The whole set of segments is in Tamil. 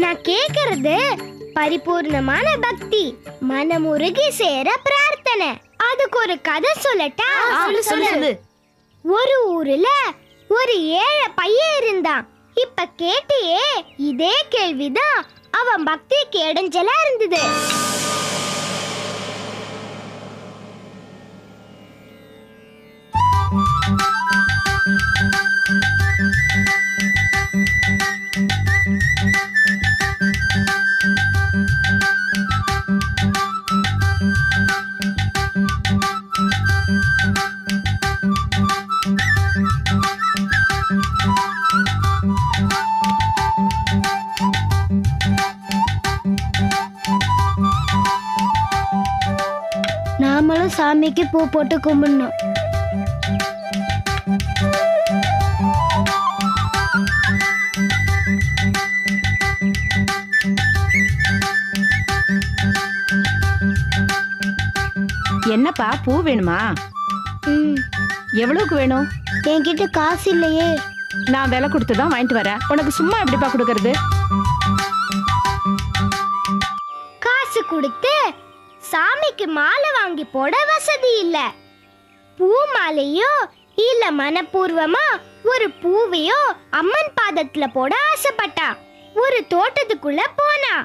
நான் கேக்குறது பரிபூர்ணமான பக்தி, மனமுருகி சேர பிரார்த்தனை. அதுக்கு ஒரு கதை சொல்லட்டா? சொல்லு. ஒரு ஊர்ல ஒரு ஏழை பையன் இருந்தான். இப்ப கேட்டியே, இதே கேள்விதான் அவன் பக்திக்கு இடைஞ்சலா இருந்தது. நாமளும் சாமிக்கு பூ போட்டு கும்பிடணும். என்னப்பா, பூ வேணுமா? எவ்வளவுக்கு வேணும்? என்கிட்ட காசு இல்லையே. நான் விலை கொடுத்து தான் வாங்கிட்டு வரேன். உனக்கு சும்மா எப்படிப்பா கொடுக்கறது? காசு கொடுத்து சாமிக்கு மாலை வாங்கி போட வசதி இல்ல. பூ மாலையோ இல்ல மனப்பூர்வமா ஒரு பூவையோ அம்மன் பாதத்துல போட ஆசைப்பட்டா. ஒரு தோட்டத்துக்குள்ள போனா.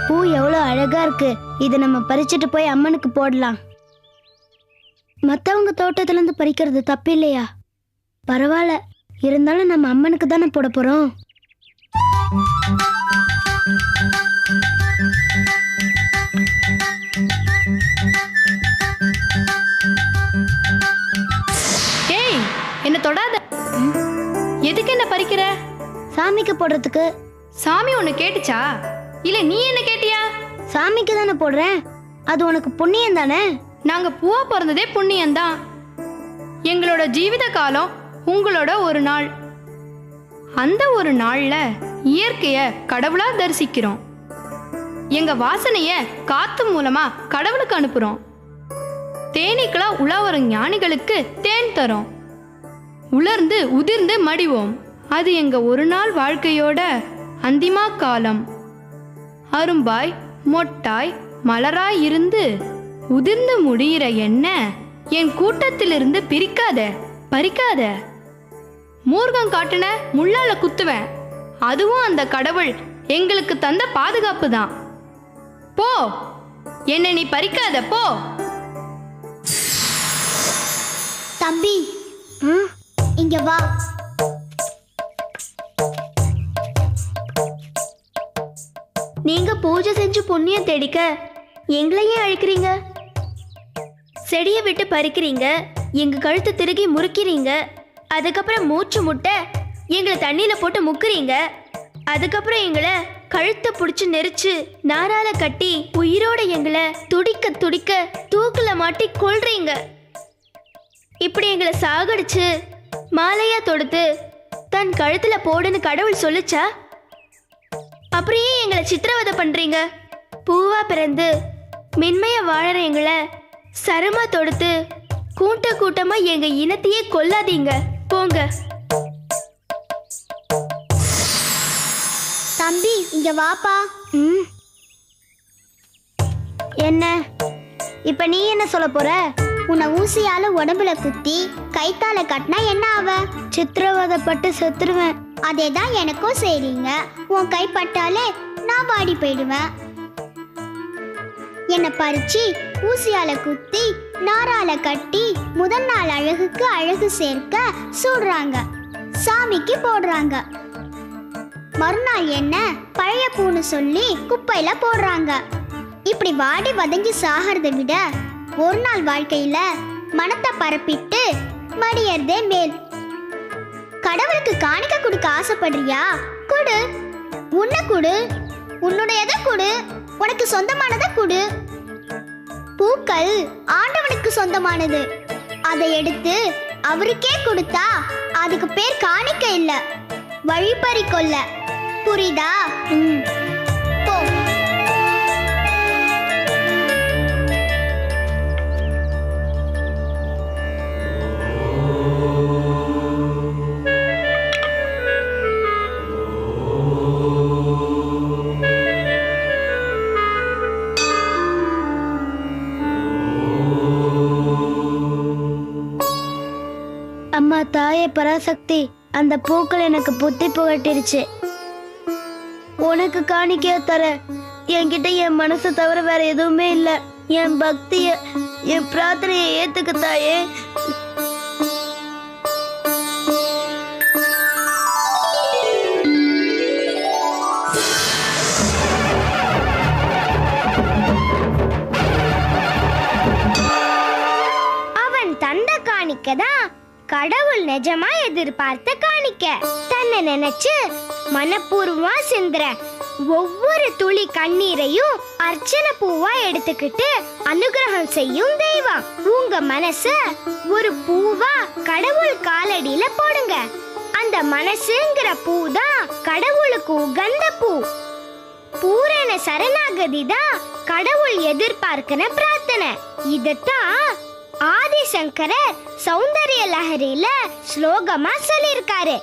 பூ எவ்வளவு அழகா இருக்கு. இதை நம்ம பறிச்சுட்டு போய் அம்மனுக்கு போடலாம். மத்தவங்க தோட்டத்துல இருந்து பறிக்கிறது தப்பு இல்லையா? பரவாயில்ல, இருந்தாலும் நம்ம அம்மனுக்கு தானே போட போறோம். ஏய், என்ன தொடாத. எதுக்கு என்ன பறிக்கிற? சாமிக்கு போடுறதுக்கு. சாமி உன்னை கேட்டுச்சா இல்ல நீ என்ன கேட்டியா? சாமிக்கு தானே போடுறேன். அது உனக்கு புண்ணியம் தானே. நாங்க பூவா பிறந்ததே புண்ணியம்தான். எங்களோட ஜீவித காலம் உங்களோட ஒரு நாள். அந்த ஒரு நாள்ல இயற்கைய கடவுளா தரிசிக்கிறோம். எங்க வாசனைய காத்து மூலமா கடவுளுக்கு அனுப்புறோம். தேனீக்களா உலாவரும் ஞானிகளுக்கு தேன் தரோம். உலர்ந்து உதிர்ந்து மடிவோம். அது எங்க ஒரு நாள் வாழ்க்கையோட அந்திமா காலம். அரும்பாய் மொட்டாய் மலராய் இருந்து உதிர்ந்து முடிகிற என்ன என் கூட்டத்திலிருந்து பிரிக்காத, பறிக்காத. மூர்க்கம் காட்டுன முள்ளால குத்துவேன். அதுவும் அந்த கடவுள் எங்களுக்கு தந்த பாதுகாப்பு தான். போ, என்ன நீ பறிக்காத, போ. தம்பி, இங்க வா. நீங்க பூஜை செஞ்சு புண்ணியம் தேடிக்க எங்களையே அழைக்கிறீங்க. செடியை விட்டு பறிக்கிறீங்க, எங்க கழுத்து திருகி முறுக்கிறீங்க, அதுக்கப்புறம் மூச்சு முட்டை எங்களை தண்ணியில போட்டு முக்குறீங்க, அதுக்கப்புறம் எங்களை கழுத்தை பிடிச்சி நெரிச்சு நாரால கட்டி உயிரோட எங்களை துடிக்க துடிக்க தூக்குல மாட்டி கொல்றீங்க. இப்படி எங்களை சாகடிச்சு மாலையா தொடுத்து தன் கழுத்துல போடுன்னு கடவுள் சொல்லுச்சா? அப்படியே எங்களை சித்திரவதை பண்றீங்க. பூவா பிறந்து மென்மையா வாழற எங்களை சரமா தொடுத்து கூட்ட கூட்டமா எங்க இனத்தையே கொல்லாதீங்க, போங்க. தம்பி, இங்க வாப்பா. என்ன இப்ப நீ என்ன சொல்ல போற? உன்னை ஊசியால உடம்புல குத்தி கைத்தால கட்டினா என்ன ஆவ? சித்திரவதைப்பட்டு செத்துருவேன். அதேதான் எனக்கும் செய்றீங்க. உன் கைப்பட்டாலே நான் வாடி போயிடுவேன். என்னை பறிச்சு ஊசியால குத்தி நாரால கட்டி முதல் நாள் அழகுக்கு அழகு சேர்க்க சூடுறாங்க, சாமிக்கு போடுறாங்க. மறுநாள் என்ன பழைய பூன்னு சொல்லி குப்பையில போடுறாங்க. இப்படி வாடி வதங்கி சாகிறத விட ஒரு நாள் வாழ்க்கையில மனத்தை பரப்பிட்டு மடியறதே மேல். கடவுளுக்கு காணிக்க கொடுக்க ஆசைப்படுறியா? கொடு, உன்னை கொடு, உன்னுடையதை கொடு, உனக்கு சொந்தமானதை கொடு. பூக்கள் ஆண்டவனுக்கு சொந்தமானது. அதை எடுத்து அவருக்கே கொடுத்தா அதுக்கு பேர் காணிக்கை இல்ல, வழிப்பறி கொள்ள. புரியுதா? போ. அம்மா தாயே பராசக்தி, அந்த பூக்கள் எனக்கு புத்தி புகட்டிருச்சு. உனக்கு காணிக்கையா தர என்கிட்ட என் மனசை தவிர வேற எதுவுமே இல்ல. என் பக்திய, என் பிரார்த்தனையை ஏத்துக்க தாயே. அவன் தந்த காணிக்கைதான் கடவுள் நிஜமா எதிர்பார்த்த காணிக்க. தன்னை நினைச்சு மனப்பூர்வமா சிந்துற ஒவ்வொரு துளி கண்ணீரையும் அர்ச்சனை பூவா எடுத்துக்கிட்டு அனுகிரகம் செய்யும் தெய்வம். உங்க மனச ஒரு பூவா கடவுள் காலடியில போடுங்க. அந்த மனசுங்கிற பூ தான் கடவுளுக்கு உகந்த பூ. பூரண சரணாகதி தான் கடவுள் எதிர்பார்க்கிற பிரார்த்தனை. இதத்தான் ஆதிசங்கரர் சௌந்தர்ய லஹரியில ஸ்லோகமா சொல்லியிருக்காரு.